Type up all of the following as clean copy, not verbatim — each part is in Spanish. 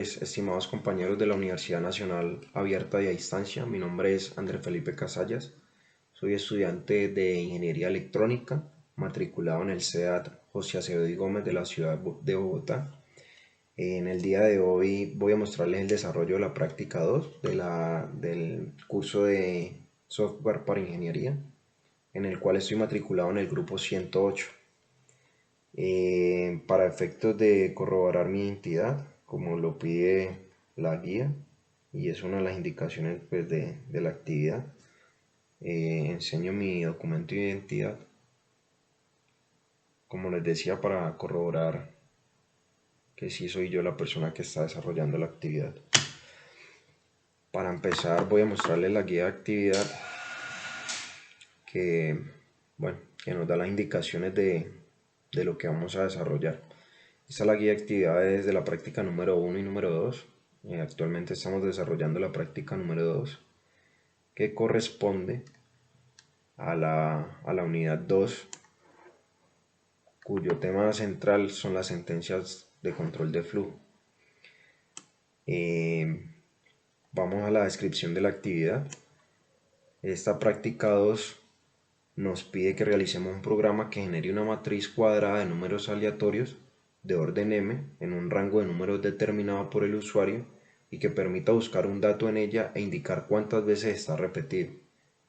Estimados compañeros de la Universidad Nacional Abierta y a Distancia, mi nombre es Andrés Felipe Casallas, soy estudiante de Ingeniería Electrónica, matriculado en el CEAT José Acevedo y Gómez de la ciudad de Bogotá. En el día de hoy voy a mostrarles el desarrollo de la práctica 2 del curso de software para ingeniería, en el cual estoy matriculado en el grupo 108. Para efectos de corroborar mi identidad, como lo pide la guía, y es una de las indicaciones pues, de la actividad, enseño mi documento de identidad, como les decía, para corroborar que sí soy yo la persona que está desarrollando la actividad. Para empezar voy a mostrarles la guía de actividad que, bueno, que nos da las indicaciones de lo que vamos a desarrollar. Esta es la guía de actividades de la práctica número 1 y número 2. Actualmente estamos desarrollando la práctica número 2, que corresponde a la unidad 2, cuyo tema central son las sentencias de control de flujo. Vamos a la descripción de la actividad. Esta práctica 2 nos pide que realicemos un programa que genere una matriz cuadrada de números aleatorios de orden m en un rango de números determinado por el usuario y que permita buscar un dato en ella e indicar cuántas veces está repetido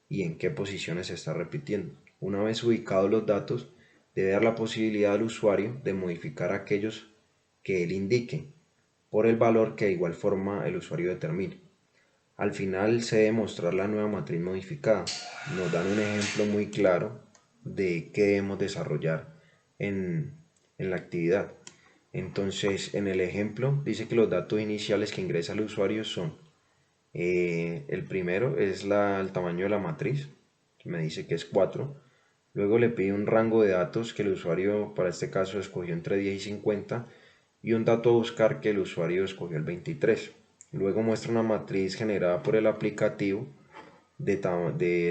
y en qué posiciones se está repitiendo. Una vez ubicados los datos, debe dar la posibilidad al usuario de modificar aquellos que él indique por el valor que de igual forma el usuario determine. Al final se debe mostrar la nueva matriz modificada. Nos dan un ejemplo muy claro de qué debemos desarrollar en la actividad. Entonces, en el ejemplo dice que los datos iniciales que ingresa el usuario son, el primero es el tamaño de la matriz, que me dice que es 4. Luego le pide un rango de datos que el usuario, para este caso, escogió entre 10 y 50, y un dato a buscar que el usuario escogió el 23. Luego muestra una matriz generada por el aplicativo de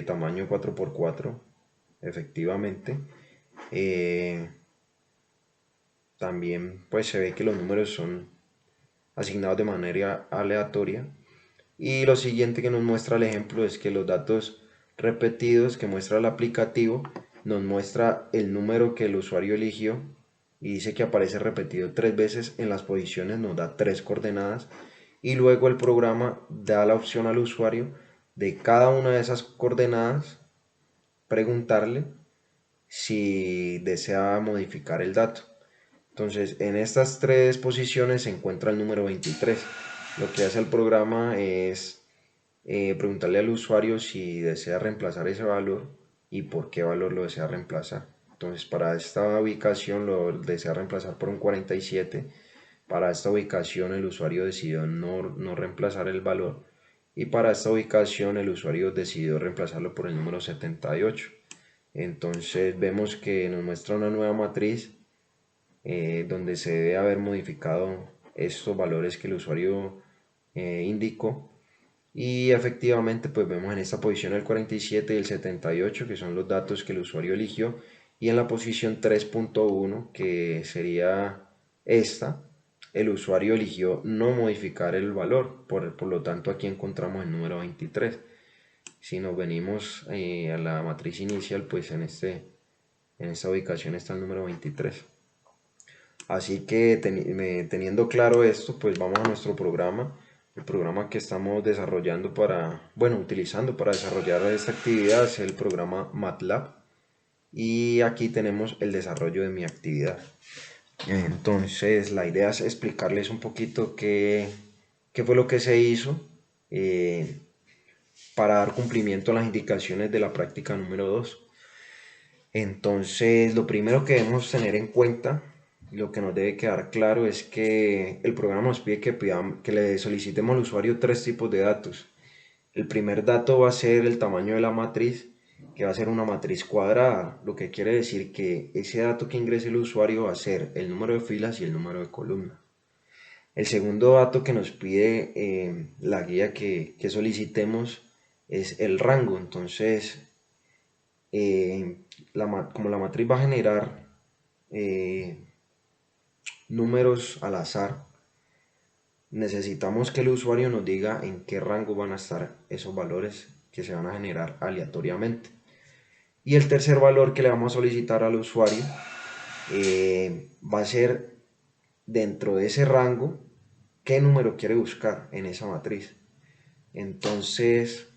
tamaño 4×4, efectivamente. También pues se ve que los números son asignados de manera aleatoria. Y lo siguiente que nos muestra el ejemplo es que los datos repetidos que muestra el aplicativo nos muestra el número que el usuario eligió y dice que aparece repetido 3 veces en las posiciones, nos da 3 coordenadas, y luego el programa da la opción al usuario de cada una de esas coordenadas preguntarle si desea modificar el dato. Entonces, en estas 3 posiciones se encuentra el número 23. Lo que hace el programa es preguntarle al usuario si desea reemplazar ese valor y por qué valor lo desea reemplazar. Entonces, para esta ubicación lo desea reemplazar por un 47. Para esta ubicación el usuario decidió no reemplazar el valor, y para esta ubicación el usuario decidió reemplazarlo por el número 78. Entonces vemos que nos muestra una nueva matriz, donde se debe haber modificado estos valores que el usuario indicó, y efectivamente pues vemos en esta posición el 47 y el 78, que son los datos que el usuario eligió, y en la posición 3.1, que sería esta, el usuario eligió no modificar el valor, por lo tanto aquí encontramos el número 23. Si nos venimos a la matriz inicial, pues en esta ubicación está el número 23. Así que teniendo claro esto, pues vamos a nuestro programa, el programa que estamos desarrollando utilizando para desarrollar esta actividad es el programa MATLAB, y aquí tenemos el desarrollo de mi actividad. Entonces la idea es explicarles un poquito qué fue lo que se hizo eh, para dar cumplimiento a las indicaciones de la práctica número 2. Entonces, lo primero que debemos tener en cuenta, lo que nos debe quedar claro, es que el programa nos pide que le solicitemos al usuario 3 tipos de datos. El primer dato va a ser el tamaño de la matriz, que va a ser una matriz cuadrada, lo que quiere decir que ese dato que ingrese el usuario va a ser el número de filas y el número de columnas. El segundo dato que nos pide la guía que solicitemos es el rango. Entonces, como la matriz va a generar números al azar, necesitamos que el usuario nos diga en qué rango van a estar esos valores que se van a generar aleatoriamente. Y el tercer valor que le vamos a solicitar al usuario va a ser dentro de ese rango qué número quiere buscar en esa matriz. Entonces,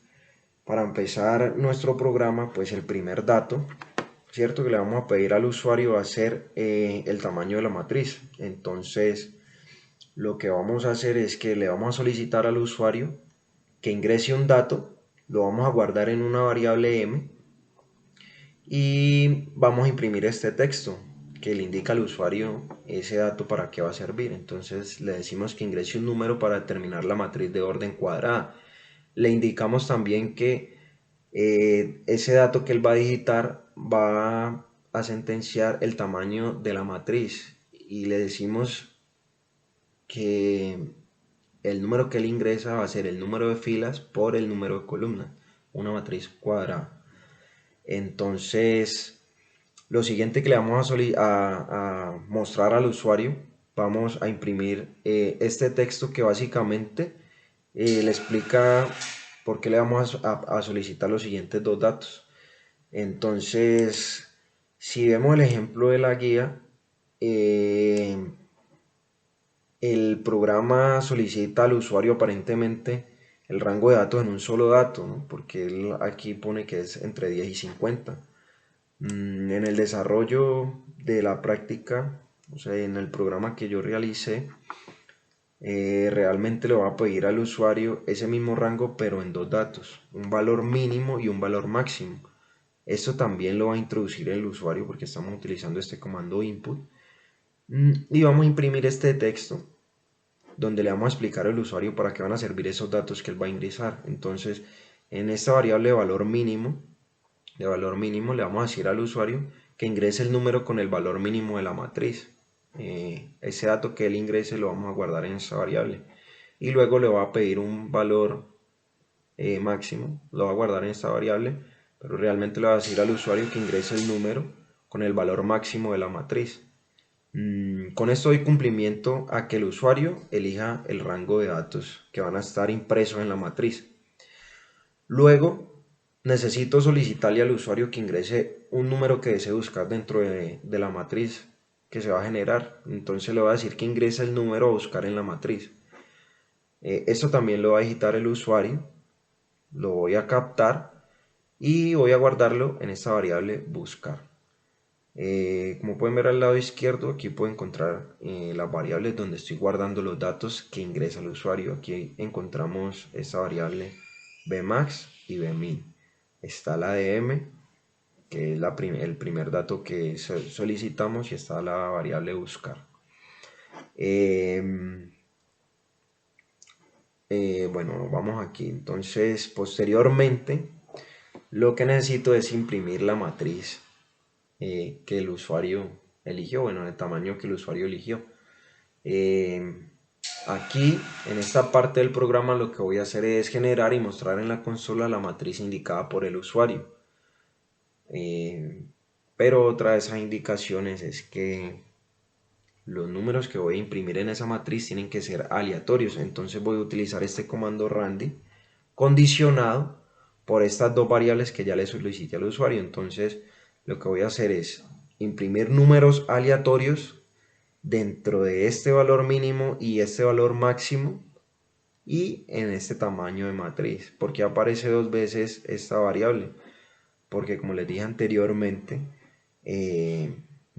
para empezar nuestro programa, pues el primer dato, ¿cierto? Que le vamos a pedir al usuario va a ser el tamaño de la matriz. Entonces, lo que vamos a hacer es que le vamos a solicitar al usuario que ingrese un dato, lo vamos a guardar en una variable m y vamos a imprimir este texto que le indica al usuario ese dato para qué va a servir. Entonces le decimos que ingrese un número para determinar la matriz de orden cuadrada. Le indicamos también que ese dato que él va a digitar va a sentenciar el tamaño de la matriz y le decimos que el número que él ingresa va a ser el número de filas por el número de columnas, una matriz cuadrada. Entonces, lo siguiente que le vamos a mostrar al usuario, vamos a imprimir este texto que básicamente le explica por qué le vamos a solicitar los siguientes dos datos. Entonces, si vemos el ejemplo de la guía, eh, el programa solicita al usuario aparentemente el rango de datos en un solo dato, ¿no? Porque él aquí pone que es entre 10 y 50. En el desarrollo de la práctica, o sea, en el programa que yo realicé, realmente le va a pedir al usuario ese mismo rango, pero en dos datos, un valor mínimo y un valor máximo. Esto también lo va a introducir el usuario porque estamos utilizando este comando input. Y vamos a imprimir este texto donde le vamos a explicar al usuario para qué van a servir esos datos que él va a ingresar. Entonces, en esta variable de valor mínimo, le vamos a decir al usuario que ingrese el número con el valor mínimo de la matriz. Ese dato que él ingrese lo vamos a guardar en esa variable. Y luego le va a pedir un valor máximo, lo va a guardar en esta variable, pero realmente le va a decir al usuario que ingrese el número con el valor máximo de la matriz. Con esto doy cumplimiento a que el usuario elija el rango de datos que van a estar impresos en la matriz. Luego, necesito solicitarle al usuario que ingrese un número que desee buscar dentro de la matriz que se va a generar. Entonces le voy a decir que ingrese el número a buscar en la matriz. Esto también lo va a digitar el usuario, lo voy a captar y voy a guardarlo en esta variable buscar. Como pueden ver al lado izquierdo, aquí puedo encontrar las variables donde estoy guardando los datos que ingresa el usuario. Aquí encontramos esta variable bmax y bmin. Está la de m, que es el primer dato que solicitamos, y está la variable buscar. Bueno, vamos aquí. Entonces, posteriormente, lo que necesito es imprimir la matriz que el usuario eligió, bueno, el tamaño que el usuario eligió. Aquí, en esta parte del programa, lo que voy a hacer es generar y mostrar en la consola la matriz indicada por el usuario. Pero otra de esas indicaciones es que los números que voy a imprimir en esa matriz tienen que ser aleatorios. Entonces voy a utilizar este comando randy condicionado por estas dos variables que ya le solicité al usuario. Entonces lo que voy a hacer es imprimir números aleatorios dentro de este valor mínimo y este valor máximo y en este tamaño de matriz. ¿Por qué aparece dos veces esta variable? Porque como les dije anteriormente,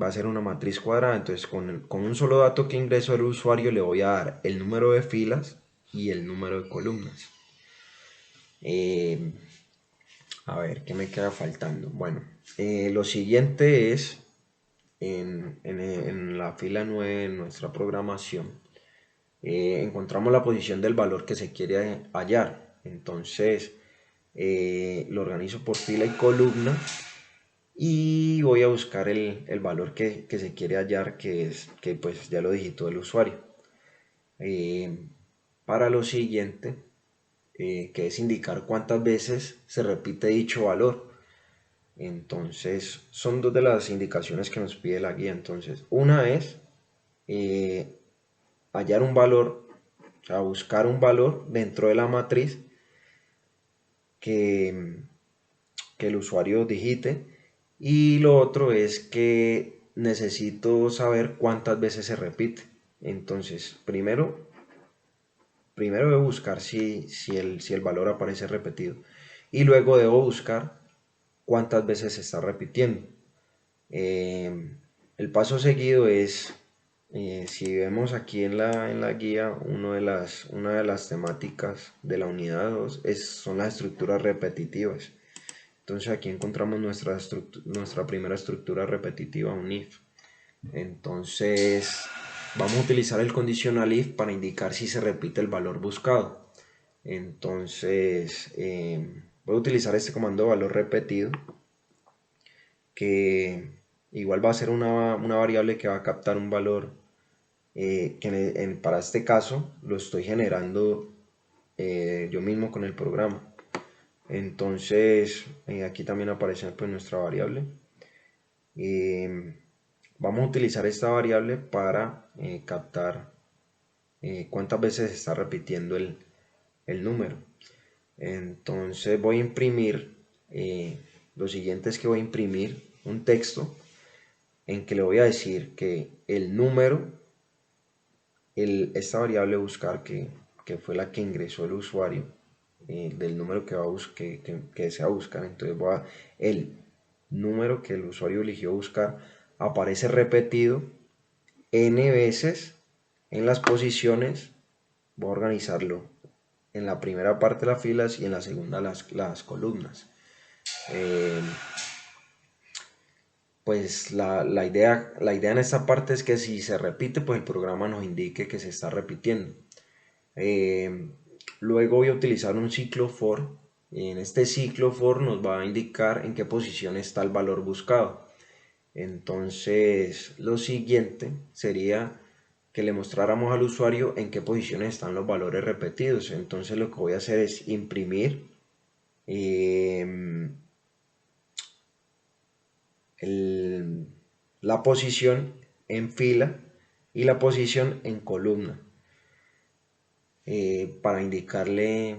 va a ser una matriz cuadrada. Entonces con un solo dato que ingreso el usuario le voy a dar el número de filas y el número de columnas. A ver, ¿qué me queda faltando? Bueno, lo siguiente es en la fila 9 de nuestra programación. Encontramos la posición del valor que se quiere hallar. Entonces lo organizo por fila y columna y voy a buscar el valor que se quiere hallar, que pues ya lo digitó el usuario. Para lo siguiente, que es indicar cuántas veces se repite dicho valor. Entonces, son dos de las indicaciones que nos pide la guía. Entonces, una es hallar un valor a buscar un valor dentro de la matriz que, que el usuario digite. Y lo otro es que necesito saber cuántas veces se repite. Entonces, primero debo buscar si el valor aparece repetido. Y luego debo buscar cuántas veces se está repitiendo. Eh, el paso seguido es, si vemos aquí en la guía, una de las temáticas de la unidad 2 son las estructuras repetitivas. Entonces aquí encontramos nuestra primera estructura repetitiva, un if. Entonces vamos a utilizar el conditional if para indicar si se repite el valor buscado. Entonces voy a utilizar este comando valor repetido, que igual va a ser una variable que va a captar un valor que para este caso lo estoy generando yo mismo con el programa. Entonces aquí también aparece pues nuestra variable. Vamos a utilizar esta variable para captar cuántas veces se está repitiendo el número. Entonces voy a imprimir, lo siguiente es que voy a imprimir un texto en que le voy a decir que el número, esta variable buscar que fue la que ingresó el usuario, del número que desea buscar. Entonces el número que el usuario eligió buscar aparece repetido n veces en las posiciones. Voy a organizarlo en la primera parte de las filas y en la segunda las columnas. Eh, pues la idea en esta parte es que si se repite, pues el programa nos indique que se está repitiendo. Eh, Luego voy a utilizar un ciclo for. Y en este ciclo for nos va a indicar en qué posición está el valor buscado. Entonces, lo siguiente sería que le mostráramos al usuario en qué posiciones están los valores repetidos. Entonces, lo que voy a hacer es imprimir la posición en fila y la posición en columna, para indicarle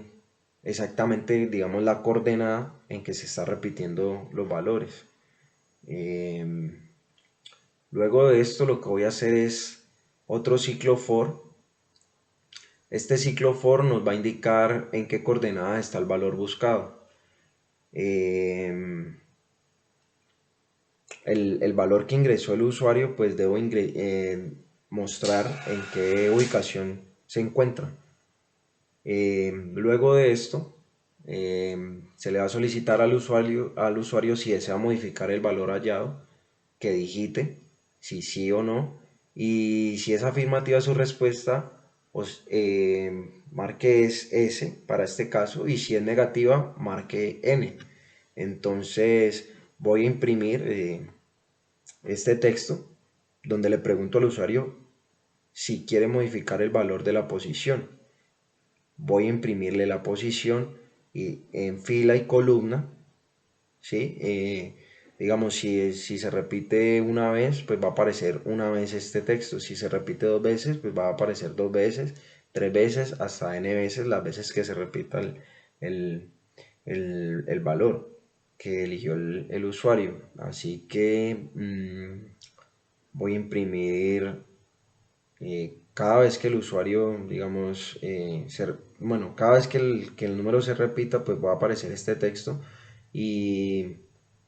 exactamente, digamos, la coordenada en que se está repitiendo los valores. Luego de esto lo que voy a hacer es otro ciclo for. Este ciclo for nos va a indicar en qué coordenada está el valor buscado. El valor que ingresó el usuario, pues debo mostrar en qué ubicación se encuentra. Luego de esto, se le va a solicitar al usuario si desea modificar el valor hallado, que digite si sí o no, y si es afirmativa su respuesta, pues, marque S para este caso, y si es negativa, marque N. Entonces voy a imprimir este texto donde le pregunto al usuario si quiere modificar el valor de la posición. Voy a imprimirle la posición y en fila y columna, ¿sí? Digamos, si se repite una vez, pues va a aparecer una vez este texto. Si se repite dos veces, pues va a aparecer dos veces, tres veces, hasta n veces las veces que se repita el, el valor que eligió el usuario. Así que voy a imprimir cada vez que el usuario, digamos, bueno, cada vez que el número se repita, pues va a aparecer este texto, y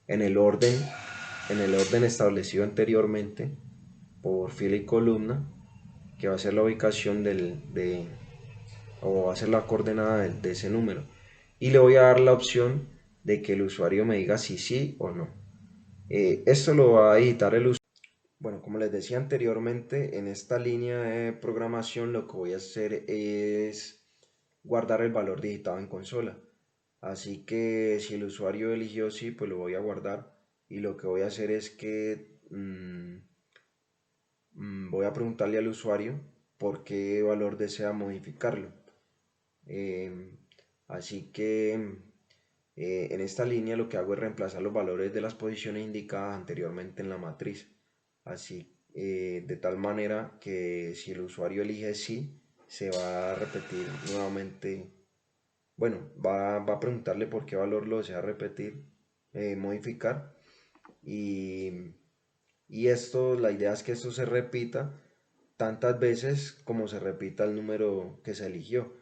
en el orden, en el orden establecido anteriormente por fila y columna, que va a ser la ubicación o va a ser la coordenada de ese número. Y le voy a dar la opción de que el usuario me diga si sí o no. Esto lo va a digitar el usuario. Bueno, como les decía anteriormente, en esta línea de programación lo que voy a hacer es guardar el valor digitado en consola. Así que si el usuario eligió sí, pues lo voy a guardar. Y lo que voy a hacer es que voy a preguntarle al usuario por qué valor desea modificarlo. Em, Así que en esta línea lo que hago es reemplazar los valores de las posiciones indicadas anteriormente en la matriz. Así, de tal manera que si el usuario elige sí, se va a repetir nuevamente. Bueno, va a preguntarle por qué valor lo desea repetir, modificar. Y, y esto, la idea es que esto se repita tantas veces como se repita el número que se eligió.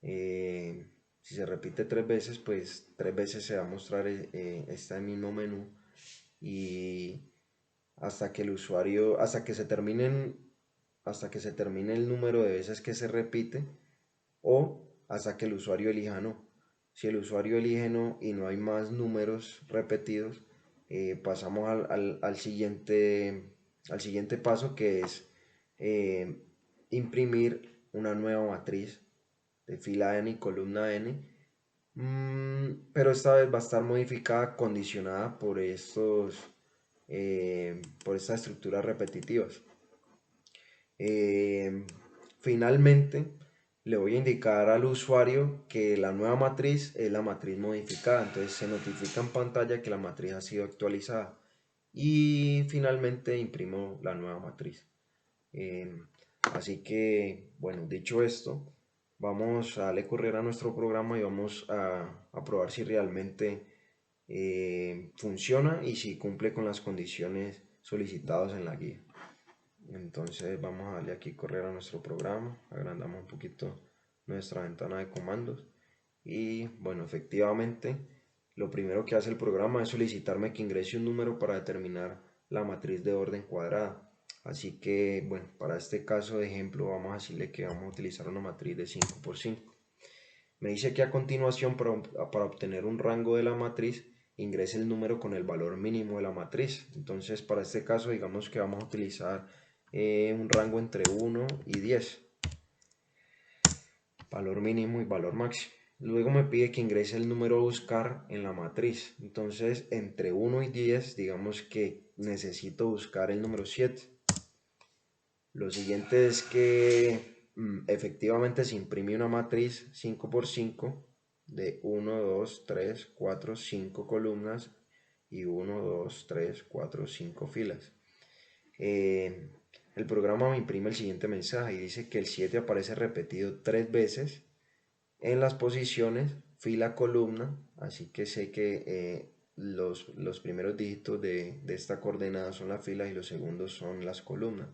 Si se repite tres veces, pues tres veces se va a mostrar este mismo menú y hasta que el usuario, hasta que se termine el número de veces que se repite o hasta que el usuario elija no. Si el usuario elige no y no hay más números repetidos, pasamos al siguiente paso, que es eh, imprimir una nueva matriz de fila n y columna n, pero esta vez va a estar modificada, condicionada por estas estructuras repetitivas. Eh, Finalmente, le voy a indicar al usuario que la nueva matriz es la matriz modificada, entonces se notifica en pantalla que la matriz ha sido actualizada y finalmente imprimo la nueva matriz. Eh, Así que, bueno, dicho esto, vamos a darle correr a nuestro programa y vamos a probar si realmente funciona y si cumple con las condiciones solicitadas en la guía. Entonces vamos a darle aquí correr a nuestro programa, agrandamos un poquito nuestra ventana de comandos y bueno, efectivamente lo primero que hace el programa es solicitarme que ingrese un número para determinar la matriz de orden cuadrada. Así que bueno, para este caso de ejemplo vamos a decirle que vamos a utilizar una matriz de 5 por 5. Me dice que a continuación para obtener un rango de la matriz ingrese el número con el valor mínimo de la matriz. Entonces para este caso digamos que vamos a utilizar un rango entre 1 y 10, valor mínimo y valor máximo. Luego me pide que ingrese el número a buscar en la matriz. Entonces entre 1 y 10 digamos que necesito buscar el número 7. Lo siguiente es que efectivamente se imprime una matriz 5 por 5 de 1, 2, 3, 4, 5 columnas y 1, 2, 3, 4, 5 filas. Eh, el programa me imprime el siguiente mensaje y dice que el 7 aparece repetido 3 veces en las posiciones fila columna, así que sé que los primeros dígitos de esta coordenada son las filas y los segundos son las columnas.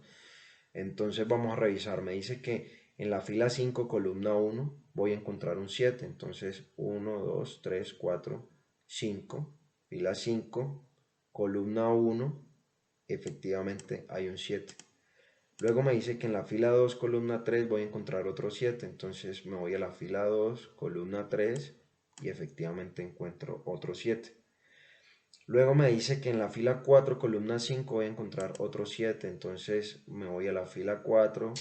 Entonces vamos a revisar, me dice que en la fila 5 columna 1 voy a encontrar un 7, entonces 1, 2, 3, 4, 5, fila 5, columna 1, efectivamente hay un 7. Luego me dice que en la fila 2 columna 3 voy a encontrar otro 7, entonces me voy a la fila 2 columna 3 y efectivamente encuentro otro 7. Luego me dice que en la fila 4 columna 5 voy a encontrar otro 7, entonces me voy a la fila 4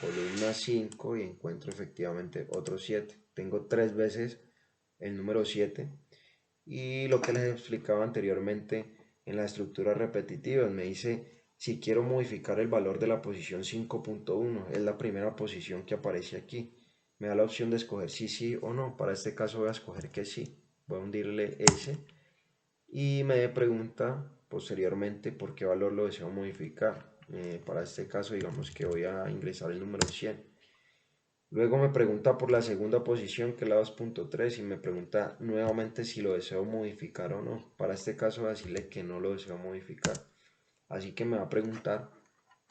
columna 5 y encuentro efectivamente otro 7. Tengo 3 veces el número 7 y lo que les explicaba anteriormente en la estructura repetitiva me dice si quiero modificar el valor de la posición 5.1, es la primera posición que aparece aquí. Me da la opción de escoger si sí o no. Para este caso voy a escoger que sí. Voy a hundirle S y me pregunta posteriormente por qué valor lo deseo modificar. Para este caso digamos que voy a ingresar el número 100. Luego me pregunta por la segunda posición, que es la 2.3, y me pregunta nuevamente si lo deseo modificar o no. Para este caso voy a decirle que no lo deseo modificar. Así que me va a preguntar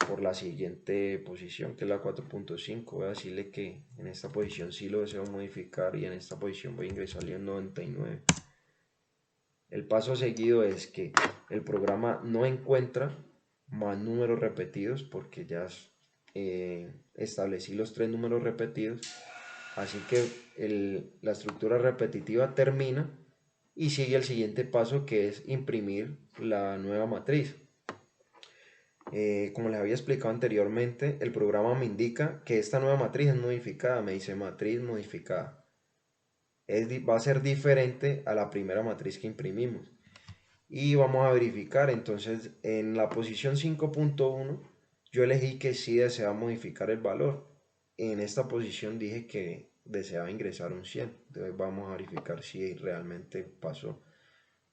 por la siguiente posición, que es la 4.5. Voy a decirle que en esta posición sí lo deseo modificar y en esta posición voy a ingresarle un 99. El paso seguido es que el programa no encuentra más números repetidos porque ya establecí los 3 números repetidos. Así que la estructura repetitiva termina y sigue el siguiente paso, que es imprimir la nueva matriz. Como les había explicado anteriormente, el programa me indica que esta nueva matriz es modificada. Me dice matriz modificada. Va a ser diferente a la primera matriz que imprimimos. Y vamos a verificar. Entonces en la posición 5.1 yo elegí que sí deseaba modificar el valor. En esta posición dije que deseaba ingresar un 100. Entonces vamos a verificar si realmente pasó.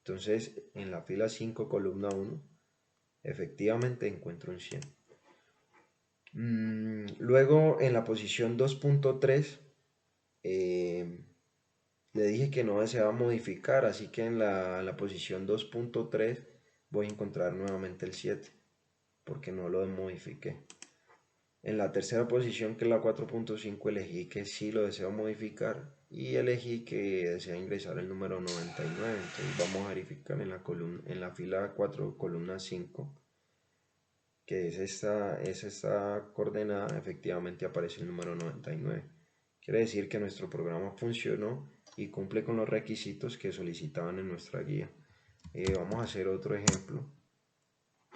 Entonces en la fila 5 columna 1 efectivamente encuentro un 100. Luego en la posición 2.3 le dije que no deseaba modificar, así que en la posición 2.3 voy a encontrar nuevamente el 7, porque no lo modifiqué. En la tercera posición, que es la 4.5, elegí que sí lo deseo modificar y elegí que desea ingresar el número 99. Entonces vamos a verificar en la fila 4, columna 5, que es esta coordenada, efectivamente aparece el número 99. Quiere decir que nuestro programa funcionó y cumple con los requisitos que solicitaban en nuestra guía. Vamos a hacer otro ejemplo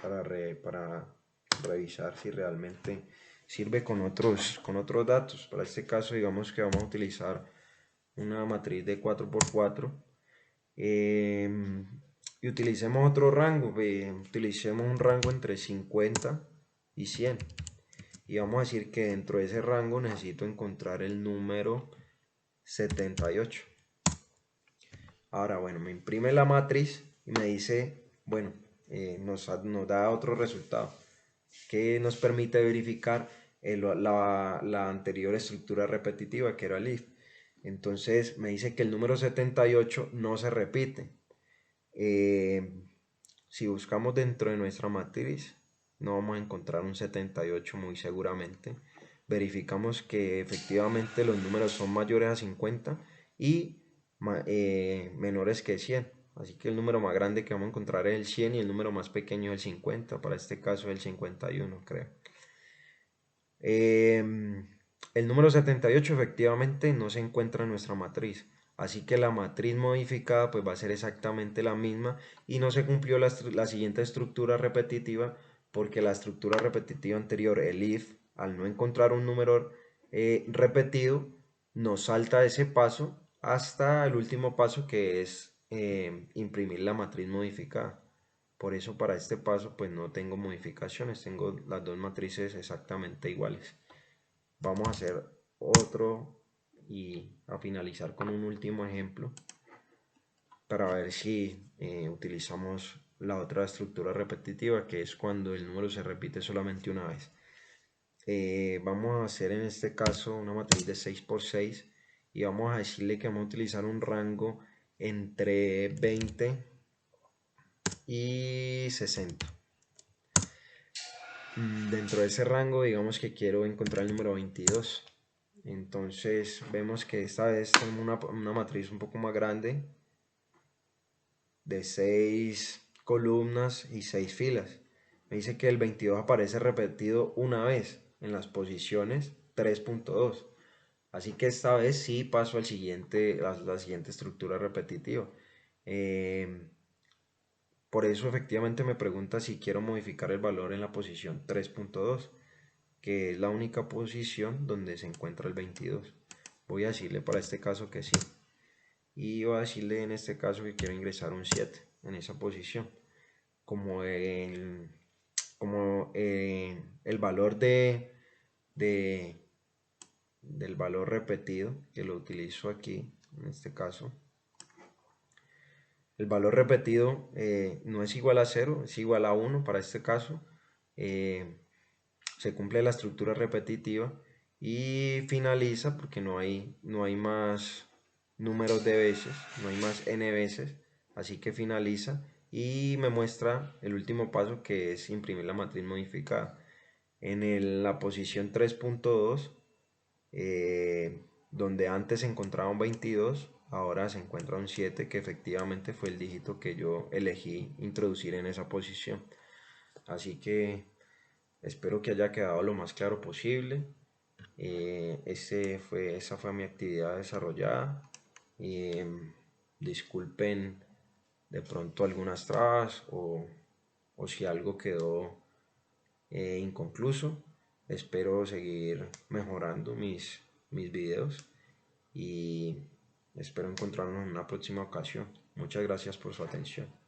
para revisar si realmente sirve con otros datos. Para este caso, digamos que vamos a utilizar una matriz de 4x4 y utilicemos otro rango. Utilicemos un rango entre 50 y 100. Y vamos a decir que dentro de ese rango necesito encontrar el número 78. Ahora, bueno, me imprime la matriz y me dice, bueno, nos da otro resultado que nos permite verificar la anterior estructura repetitiva, que era el if. Entonces me dice que el número 78 no se repite. Si buscamos dentro de nuestra matriz, no vamos a encontrar un 78 muy seguramente. Verificamos que efectivamente los números son mayores a 50 y menores que 100. Así que el número más grande que vamos a encontrar es el 100 y el número más pequeño es el 50. Para este caso es el 51, creo. El número 78 efectivamente no se encuentra en nuestra matriz. Así que la matriz modificada pues va a ser exactamente la misma y no se cumplió la siguiente estructura repetitiva, porque la estructura repetitiva anterior, el if, al no encontrar un número repetido, nos salta ese paso hasta el último paso, que es imprimir la matriz modificada. Por eso para este paso pues no tengo modificaciones, tengo las dos matrices exactamente iguales. Vamos a hacer otro y a finalizar con un último ejemplo para ver si utilizamos la otra estructura repetitiva, que es cuando el número se repite solamente una vez. Vamos a hacer en este caso una matriz de 6x6 y vamos a decirle que vamos a utilizar un rango entre 20 y 60. Dentro de ese rango, digamos que quiero encontrar el número 22. Entonces vemos que esta vez tenemos una matriz un poco más grande, de 6 columnas y 6 filas. Me dice que el 22 aparece repetido una vez en las posiciones 3.2. Así que esta vez sí paso al la siguiente estructura repetitiva. Por eso efectivamente me pregunta si quiero modificar el valor en la posición 3.2, que es la única posición donde se encuentra el 22. Voy a decirle para este caso que sí. Y voy a decirle en este caso que quiero ingresar un 7 en esa posición. Como el valor del valor repetido, que lo utilizo aquí, en este caso. El valor repetido no es igual a 0, es igual a 1 para este caso. Se cumple la estructura repetitiva y finaliza, porque no hay más números de veces, no hay más n veces, así que finaliza y me muestra el último paso, que es imprimir la matriz modificada. En la posición 3.2, donde antes se encontraba un 22, ahora se encuentra un 7, que efectivamente fue el dígito que yo elegí introducir en esa posición. Así que espero que haya quedado lo más claro posible. Esa fue mi actividad desarrollada. Disculpen de pronto algunas trabas o si algo quedó inconcluso. Espero seguir mejorando mis videos y espero encontrarnos en una próxima ocasión. Muchas gracias por su atención.